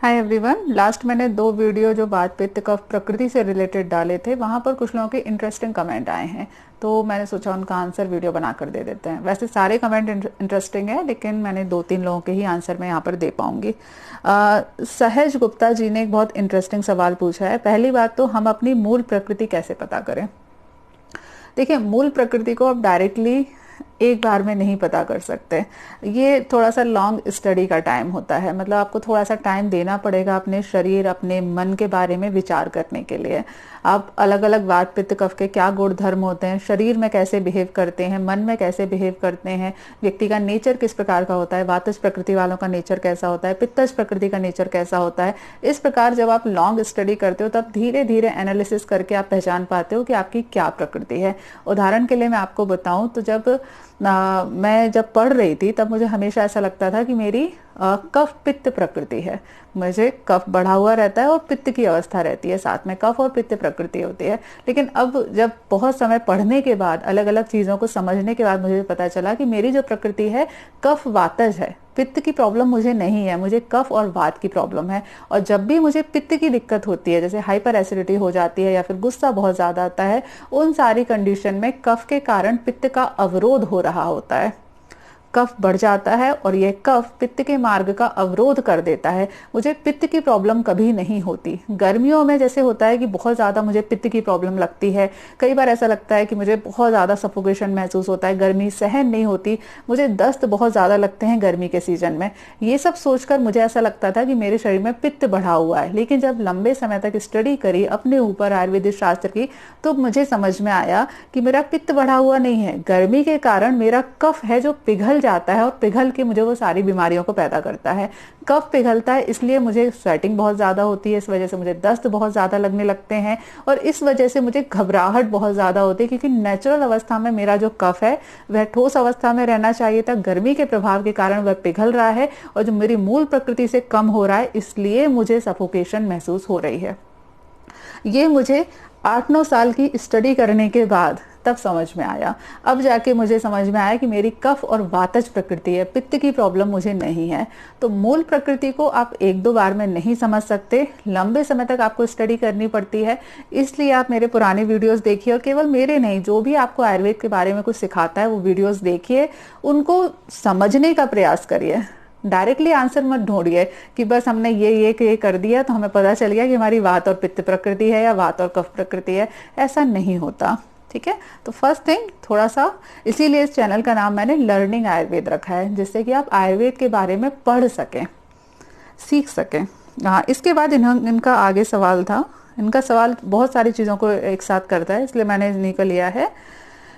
Hi everyone. Last मैंने 2 video जो वात पित्त कफ प्रकृति से रिलेटेड डाले थे, वहाँ पर कुछ लोगों के इंटरेस्टिंग कमेंट आए हैं, तो मैंने सोचा उनका आंसर वीडियो बनाकर दे देते हैं। वैसे सारे कमेंट इंटरेस्टिंग है, लेकिन मैंने 2-3 लोगों के ही आंसर मैं यहाँ पर दे पाऊंगी। सहज गुप्ता जी ने एक बहुत इंटरेस्टिंग सवाल पूछा है। पहली बात तो हम अपनी मूल प्रकृति कैसे पता करें। देखिए, मूल प्रकृति को आप डायरेक्टली एक बार में नहीं पता कर सकते। ये थोड़ा सा लॉन्ग स्टडी का टाइम होता है, मतलब आपको थोड़ा सा टाइम देना पड़ेगा अपने शरीर, अपने मन के बारे में विचार करने के लिए। आप अलग अलग वात पित्त कफ के क्या गुण धर्म होते हैं, शरीर में कैसे बिहेव करते हैं, मन में कैसे बिहेव करते हैं, व्यक्ति का नेचर किस प्रकार का होता है, वातज प्रकृति वालों का नेचर कैसा होता है, पित्तज प्रकृति का नेचर कैसा होता है। इस प्रकार जब आप लॉन्ग स्टडी करते हो तब धीरे धीरे एनालिसिस करके आप पहचान पाते हो कि आपकी क्या प्रकृति है। उदाहरण के लिए मैं आपको बताऊं तो मैं जब पढ़ रही थी तब मुझे हमेशा ऐसा लगता था कि मेरी कफ पित्त प्रकृति है। मुझे कफ बढ़ा हुआ रहता है और पित्त की अवस्था रहती है, साथ में कफ और पित्त प्रकृति होती है। लेकिन अब जब बहुत समय पढ़ने के बाद, अलग अलग चीजों को समझने के बाद मुझे पता चला कि मेरी जो प्रकृति है कफ वातज है। पित्त की प्रॉब्लम मुझे नहीं है, मुझे कफ और वात की प्रॉब्लम है। और जब भी मुझे पित्त की दिक्कत होती है, जैसे हाइपर एसिडिटी हो जाती है या फिर गुस्सा बहुत ज्यादा आता है, उन सारी कंडीशन में कफ के कारण पित्त का अवरोध हो रहा होता है। कफ बढ़ जाता है और ये कफ पित्त के मार्ग का अवरोध कर देता है। मुझे पित्त की प्रॉब्लम कभी नहीं होती। गर्मियों में जैसे होता है कि बहुत ज्यादा मुझे पित्त की प्रॉब्लम लगती है, कई बार ऐसा लगता है कि मुझे बहुत ज्यादा सफोकेशन महसूस होता है, गर्मी सहन नहीं होती, मुझे दस्त बहुत ज्यादा लगते हैं गर्मी के सीजन में। ये सब सोचकर मुझे ऐसा लगता था कि मेरे शरीर में पित्त बढ़ा हुआ है। लेकिन जब लंबे समय तक स्टडी करी अपने ऊपर आयुर्वेदिक शास्त्र की, तो मुझे समझ में आया कि मेरा पित्त बढ़ा हुआ नहीं है। गर्मी के कारण मेरा कफ है जो पिघल जाता है और पिघल के मुझे वो सारी बीमारियों को पैदा करता है। कफ पिघलता है, इसलिए मुझे स्वेटिंग बहुत ज्यादा होती है, इस वजह से मुझे दस्त बहुत ज्यादा लगने लगते हैं और इस वजह से मुझे घबराहट बहुत ज्यादा होती है, क्योंकि नेचुरल अवस्था में मेरा जो कफ है वह ठोस अवस्था में रहना चाहिए था। गर्मी के प्रभाव के कारण वह पिघल रहा है और जो मेरी मूल प्रकृति से कम हो रहा है, इसलिए मुझे सफोकेशन महसूस हो रही है। ये मुझे 8-9 साल की स्टडी करने के बाद तब समझ में आया। अब जाके मुझे समझ में आया कि मेरी कफ और वातज प्रकृति है, पित्त की प्रॉब्लम मुझे नहीं है। तो मूल प्रकृति को आप 1-2 बार में नहीं समझ सकते, लंबे समय तक आपको स्टडी करनी पड़ती है। इसलिए आप मेरे पुराने वीडियोस देखिए, और केवल मेरे नहीं, जो भी आपको आयुर्वेद के बारे में कुछ सिखाता है वो वीडियोस देखिए, उनको समझने का प्रयास करिए। डायरेक्टली आंसर मत ढूंढिए कि बस हमने ये कर दिया तो हमें पता चल गया कि हमारी वात और पित्त प्रकृति है या वात और कफ प्रकृति है। ऐसा नहीं होता, ठीक है। तो फर्स्ट थिंग, थोड़ा सा, इसीलिए इस चैनल का नाम मैंने लर्निंग आयुर्वेद रखा है, जिससे कि आप आयुर्वेद के बारे में पढ़ सकें, सीख सकें। हाँ, इसके बाद इनका आगे सवाल था। इनका सवाल बहुत सारी चीज़ों को एक साथ करता है, इसलिए मैंने इन्हीं को लिया है।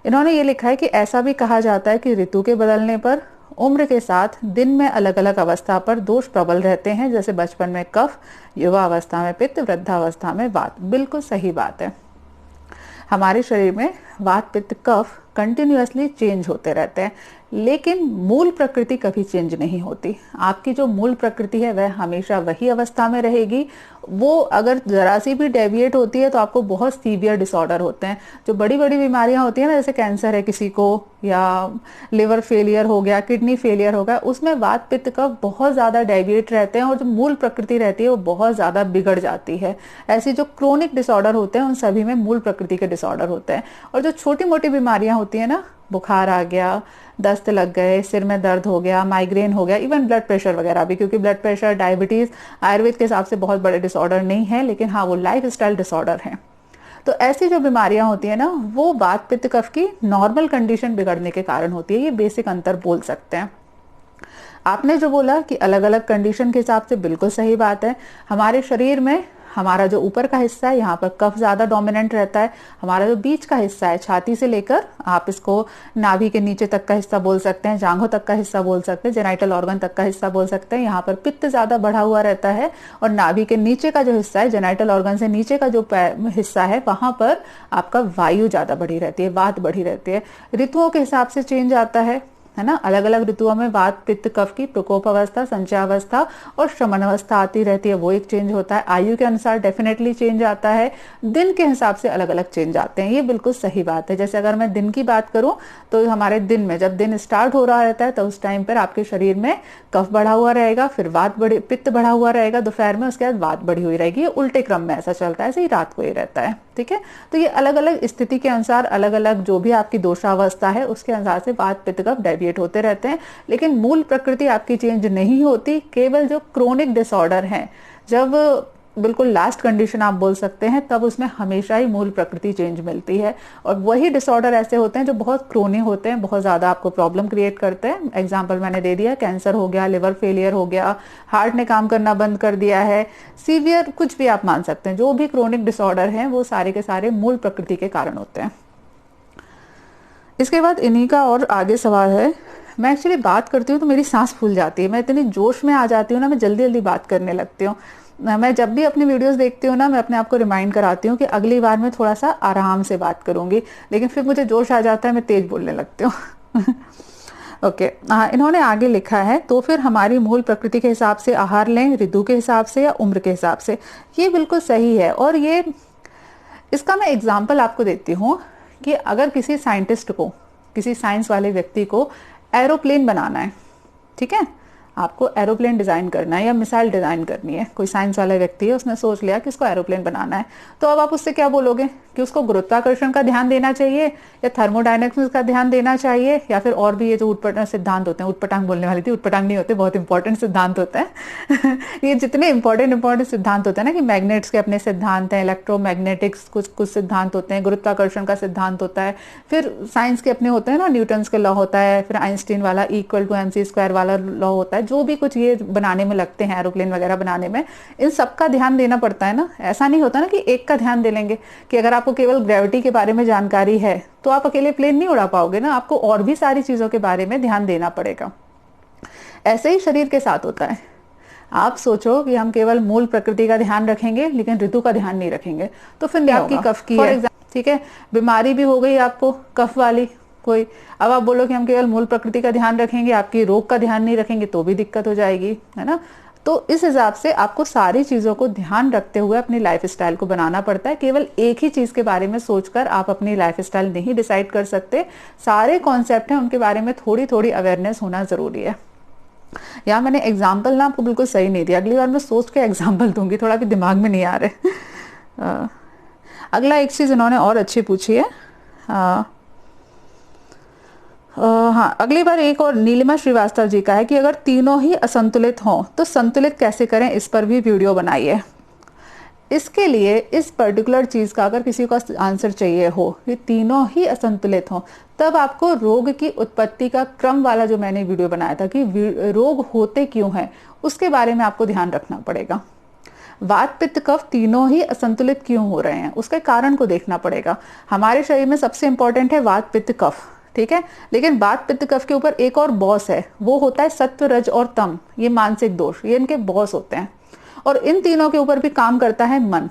इन्होंने ये लिखा है कि ऐसा भी कहा जाता है कि ऋतु के बदलने पर, उम्र के साथ दिन में अलग अलग अवस्था पर दोष प्रबल रहते हैं, जैसे बचपन में कफ, युवा अवस्था में पित्त, वृद्धावस्था में वात। बिल्कुल सही बात है। हमारे शरीर में वात पित्त कफ कंटिन्यूअसली चेंज होते रहते हैं, लेकिन मूल प्रकृति कभी चेंज नहीं होती। आपकी जो मूल प्रकृति है वह हमेशा वही अवस्था में रहेगी। वो अगर जरा सी भी डेविएट होती है तो आपको बहुत सीवियर डिसऑर्डर होते हैं। जो बड़ी बड़ी बीमारियां होती है ना, जैसे कैंसर है किसी को, या लिवर फेलियर हो गया, किडनी फेलियर हो गया, उसमें वात पित्त कफ बहुत ज्यादा डेविएट रहते हैं और जो मूल प्रकृति रहती है वो बहुत ज्यादा बिगड़ जाती है। ऐसी जो क्रोनिक डिसऑर्डर होते हैं उन सभी में मूल प्रकृति के डिसऑर्डर होते हैं। और जो छोटी मोटी बीमारियां होती है ना, बुखार आ गया, दस्त लग गए, सिर में दर्द हो गया, माइग्रेन हो गया, इवन ब्लड प्रेशर वगैरह भी, क्योंकि ब्लड प्रेशर, डायबिटीज आयुर्वेद के हिसाब से बहुत बड़े डिसऑर्डर नहीं है, लेकिन हाँ वो लाइफ स्टाइल डिसऑर्डर है। तो ऐसी जो बीमारियां होती है ना, वो वात पित्त कफ की नॉर्मल कंडीशन बिगड़ने के कारण होती है। ये बेसिक अंतर बोल सकते हैं। आपने जो बोला कि अलग अलग कंडीशन के हिसाब से, बिल्कुल सही बात है। हमारे शरीर में हमारा जो ऊपर का हिस्सा है, यहाँ पर कफ ज्यादा डोमिनेंट रहता है। हमारा जो बीच का हिस्सा है, छाती से लेकर आप इसको नाभि के नीचे तक का हिस्सा बोल सकते हैं, जांघों तक का हिस्सा बोल सकते हैं, जेनाइटल ऑर्गन तक का हिस्सा बोल सकते हैं। यहाँ पर पित्त ज्यादा बढ़ा हुआ रहता है और नाभि के नीचे का जो हिस्सा है, जेनाइटल ऑर्गन से नीचे का जो हिस्सा है, वहां पर आपका वायु ज्यादा बढ़ी रहती है, वात बढ़ी रहती है। ऋतुओं के हिसाब से चेंज आता है। है ना। अलग अलग ऋतुओं में वात पित्त कफ की प्रकोप अवस्था, संचयावस्था और शमन अवस्था आती रहती है, वो एक चेंज होता है। आयु के अनुसार डेफिनेटली चेंज आता है, दिन के हिसाब से अलग अलग चेंज आते हैं, ये बिल्कुल सही बात है। जैसे अगर मैं दिन की बात करूं तो हमारे दिन में जब दिन स्टार्ट हो रहा रहता है तो उस टाइम पर आपके शरीर में कफ बढ़ा हुआ रहेगा, फिर पित्त बढ़ा हुआ रहेगा दोपहर में, उसके बाद वात बढ़ी हुई रहेगी। ये उल्टे क्रम में ऐसा चलता है, ऐसे ही रात को ही रहता है, ठीक है। तो ये अलग अलग स्थिति के अनुसार अलग अलग जो भी आपकी दोषावस्था है उसके अनुसार से वात पित्त कफ डेविएट होते रहते हैं, लेकिन मूल प्रकृति आपकी चेंज नहीं होती। केवल जो क्रोनिक डिसऑर्डर है, जब बिल्कुल लास्ट कंडीशन आप बोल सकते हैं, तब उसमें हमेशा ही मूल प्रकृति चेंज मिलती है। और वही डिसऑर्डर ऐसे होते हैं जो बहुत क्रोनिक होते हैं, बहुत ज्यादा आपको प्रॉब्लम क्रिएट करते हैं। एग्जांपल मैंने दे दिया, कैंसर हो गया, लिवर फेलियर हो गया, हार्ट ने काम करना बंद कर दिया है, सीवियर कुछ भी आप मान सकते हैं। जो भी क्रोनिक डिसऑर्डर हैं वो सारे के सारे मूल प्रकृति के कारण होते हैं। इसके बाद इन्हीं का और आगे सवाल है, मैं एक्चुअली बात करती हूँ तो मेरी सांस फूल जाती है, मैं इतनी जोश में आ जाती हूँ ना, मैं जल्दी जल्दी बात करने लगती हूँ। मैं जब भी अपनी वीडियोस देखती हूँ ना, मैं अपने आप को रिमाइंड कराती हूँ कि अगली बार मैं थोड़ा सा आराम से बात करूंगी, लेकिन फिर मुझे जोश आ जाता है, मैं तेज बोलने लगती हूँ। ओके, इन्होंने आगे लिखा है, तो फिर हमारी मूल प्रकृति के हिसाब से आहार लें, ऋतु के हिसाब से या उम्र के हिसाब से। ये बिल्कुल सही है। और ये इसका मैं एग्जाम्पल आपको देती हूँ कि अगर किसी साइंटिस्ट को, किसी साइंस वाले व्यक्ति को एरोप्लेन बनाना है, ठीक है, आपको एरोप्लेन डिजाइन करना है या मिसाइल डिजाइन करनी है, कोई साइंस वाला व्यक्ति है, उसने सोच लिया कि इसको एरोप्लेन बनाना है, तो अब आप उससे क्या बोलोगे कि उसको गुरुत्वाकर्षण का ध्यान देना चाहिए या थर्मोडायनेमिक्स का ध्यान देना चाहिए, या फिर और भी ये जो उटपटांग सिद्धांत होते हैं, उटपटांग बोलने वाली थी, उटपटांग नहीं होते, बहुत इंपॉर्टेंट सिद्धांत होते हैं। ये जितने इंपॉर्टेंट सिद्धांत होते हैं ना, कि मैग्नेट्स के अपने सिद्धांत हैं, इलेक्ट्रोमैग्नेटिक्स कुछ सिद्धांत होते हैं, गुरुत्वाकर्षण का सिद्धांत होता है, फिर साइंस के अपने होते हैं ना, न्यूटन्स के लॉ होता है, फिर आइंस्टीन वाला E=mc² वाला लॉ होता है, जो भी कुछ ये बनाने में लगते हैं, एरोप्लेन वगैरह बनाने में, इन सबका ध्यान देना पड़ता है ना। ऐसा नहीं होता ना कि एक का ध्यान दे लेंगे, कि अगर आपको केवल ग्रेविटी के बारे में जानकारी है तो आप अकेले प्लेन नहीं उड़ा पाओगे ना, आपको और भी सारी चीजों के बारे में ध्यान देना पड़ेगा। ऐसे ही शरीर के साथ होता है। आप सोचो कि हम केवल मूल प्रकृति का ध्यान रखेंगे लेकिन ऋतु का ध्यान नहीं रखेंगे, तो फिर आपकी कफ की है, ठीक है, बीमारी भी हो गई आपको कफ वाली कोई, अब आप बोलो कि हम केवल मूल प्रकृति का ध्यान रखेंगे, आपकी रोग का ध्यान नहीं रखेंगे, तो भी दिक्कत हो जाएगी, है ना। तो इस हिसाब से आपको सारी चीजों को ध्यान रखते हुए अपनी लाइफ स्टाइल को बनाना पड़ता है। केवल एक ही चीज के बारे में सोचकर आप अपनी लाइफ स्टाइल नहीं डिसाइड कर सकते। सारे कॉन्सेप्ट हैं, उनके बारे में थोड़ी थोड़ी अवेयरनेस होना जरूरी है। यहाँ मैंने एग्जाम्पल ना आपको बिल्कुल सही नहीं दिया, अगली बार मैं सोच के एग्जाम्पल दूंगी, थोड़ा भी दिमाग में नहीं आ रहे। अगला एक चीज इन्होंने और अच्छी पूछी है, हाँ, अगली बार एक और नीलिमा श्रीवास्तव जी का है कि अगर तीनों ही असंतुलित हों तो संतुलित कैसे करें, इस पर भी वीडियो बनाइए। इसके लिए इस पर्टिकुलर चीज का अगर किसी को आंसर चाहिए हो कि तीनों ही असंतुलित हों, तब आपको रोग की उत्पत्ति का क्रम वाला जो मैंने वीडियो बनाया था कि रोग होते क्यों हैं, उसके बारे में आपको ध्यान रखना पड़ेगा। वात पित्त कफ तीनों ही असंतुलित क्यों हो रहे हैं, उसके कारण को देखना पड़ेगा। हमारे शरीर में सबसे इंपॉर्टेंट है वात पित्त कफ, ठीक है, लेकिन वात पित्त कफ के ऊपर एक और बॉस है, वो होता है सत्व रज और तम, ये मानसिक दोष, ये इनके बॉस होते हैं। और इन तीनों के ऊपर भी काम करता है मन।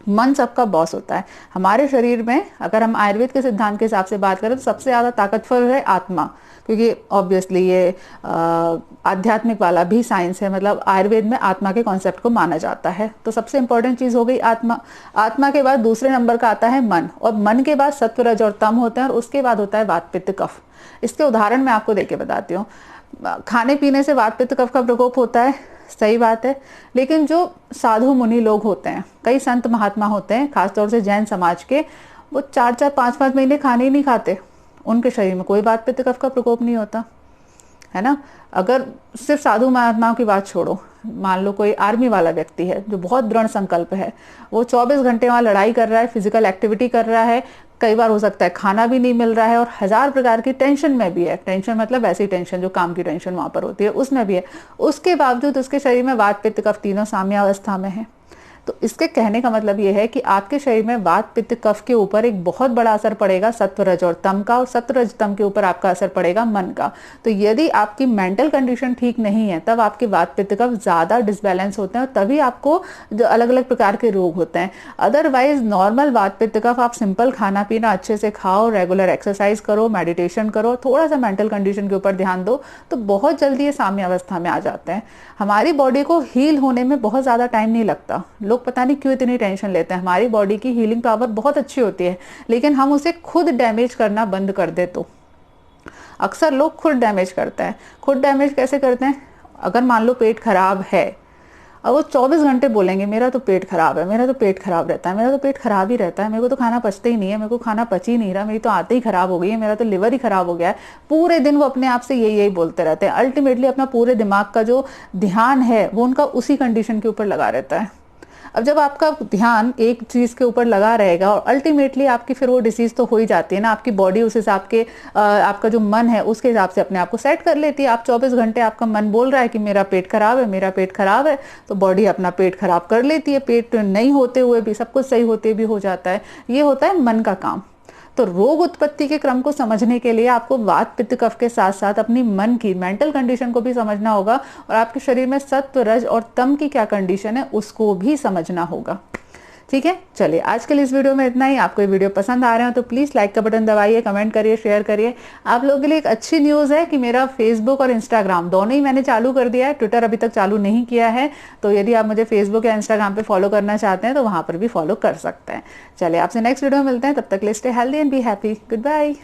मन सबका बॉस होता है। हमारे शरीर में अगर हम आयुर्वेद के सिद्धांत के हिसाब से बात करें तो सबसे ज्यादा ताकतवर है आत्मा, क्योंकि ऑब्वियसली ये आध्यात्मिक वाला भी साइंस है, मतलब आयुर्वेद में आत्मा के कॉन्सेप्ट को माना जाता है। तो सबसे इंपॉर्टेंट चीज हो गई आत्मा। आत्मा के बाद दूसरे नंबर का आता है मन, और मन के बाद सत्व रज और तम होते हैं, और उसके बाद होता है वात पित्त कफ। इसके उदाहरण मैं आपको देके बताती हूँ। खाने पीने से वात पित्त कफ का प्रकोप होता है, सही बात है, लेकिन जो साधु मुनि लोग होते हैं, कई संत महात्मा होते हैं, खासतौर से जैन समाज के, वो 4-4 5-5 महीने खाने ही नहीं खाते, उनके शरीर में कोई वात पित्त कफ का प्रकोप नहीं होता, है ना। अगर सिर्फ साधु महात्माओं की बात छोड़ो, मान लो कोई आर्मी वाला व्यक्ति है जो बहुत दृढ़ संकल्प है, वो 24 घंटे वहां लड़ाई कर रहा है, फिजिकल एक्टिविटी कर रहा है, कई बार हो सकता है खाना भी नहीं मिल रहा है, और 1000 प्रकार की टेंशन में भी है, टेंशन मतलब वैसी टेंशन जो काम की टेंशन वहां पर होती है उसमें भी है, उसके बावजूद उसके शरीर में वात पित्त कफ तीनों साम्यावस्था में है। तो इसके कहने का मतलब ये है कि आपके शरीर में वात पित्त कफ के ऊपर एक बहुत बड़ा असर पड़ेगा सत्व रज और तम का, और सत्व रज तम के ऊपर आपका असर पड़ेगा मन का। तो यदि आपकी मेंटल कंडीशन ठीक नहीं है तब आपके वात पित्त कफ ज्यादा डिसबैलेंस होते हैं और तभी आपको अलग अलग प्रकार के रोग होते हैं। अदरवाइज नॉर्मल वात पित्त कफ आप सिंपल खाना पीना अच्छे से खाओ, रेगुलर एक्सरसाइज करो, मेडिटेशन करो, थोड़ा सा मेंटल कंडीशन के ऊपर ध्यान दो तो बहुत जल्दी ये साम्य अवस्था में आ जाते हैं। हमारी बॉडी को हील होने में बहुत ज्यादा टाइम नहीं लगता। लोग पता नहीं क्यों इतनी टेंशन लेते हैं। हमारी बॉडी की हीलिंग पावर बहुत अच्छी होती है, लेकिन हम उसे खुद डैमेज करना बंद कर दे तो अक्सर लोग खुद डैमेज करते हैं। खुद डैमेज कैसे करते हैं? अगर मान लो पेट खराब है, अब वो 24 घंटे बोलेंगे मेरा तो पेट खराब है, मेरा तो पेट खराब रहता है, मेरा तो पेट खराब ही रहता है, मेरे को तो खाना पचता ही नहीं है, मेरे को खाना पच ही नहीं रहा, मेरी तो आते ही खराब हो गई है, मेरा तो लिवर ही खराब हो गया है। पूरे दिन वो अपने आप से यही बोलते रहते हैं। अल्टीमेटली अपना पूरे दिमाग का जो ध्यान है वो उनका उसी कंडीशन के ऊपर लगा रहता है। अब जब आपका ध्यान एक चीज के ऊपर लगा रहेगा और अल्टीमेटली आपकी फिर वो डिसीज तो हो ही जाती है ना। आपकी बॉडी उस हिसाब के आपका जो मन है उसके हिसाब से अपने आप को सेट कर लेती है। आप 24 घंटे आपका मन बोल रहा है कि मेरा पेट खराब है, मेरा पेट खराब है, तो बॉडी अपना पेट खराब कर लेती है। पेट नहीं होते हुए भी, सब कुछ सही होते भी हो जाता है। ये होता है मन का काम। तो रोग उत्पत्ति के क्रम को समझने के लिए आपको वात पित्त कफ के साथ साथ अपनी मन की मेंटल कंडीशन को भी समझना होगा और आपके शरीर में सत्व रज और तम की क्या कंडीशन है उसको भी समझना होगा। ठीक है, चलिए आज के लिए इस वीडियो में इतना ही। आपको ये वीडियो पसंद आ रहे हो तो प्लीज लाइक का बटन दबाइए, कमेंट करिए, शेयर करिए। आप लोगों के लिए एक अच्छी न्यूज है कि मेरा फेसबुक और इंस्टाग्राम दोनों ही मैंने चालू कर दिया है। ट्विटर अभी तक चालू नहीं किया है, तो यदि आप मुझे फेसबुक या इंस्टाग्राम पे फॉलो करना चाहते हैं तो वहां पर भी फॉलो कर सकते हैं। चलिए आपसे नेक्स्ट वीडियो में मिलते हैं, तब तक के लिए stay healthy and be happy. Good bye.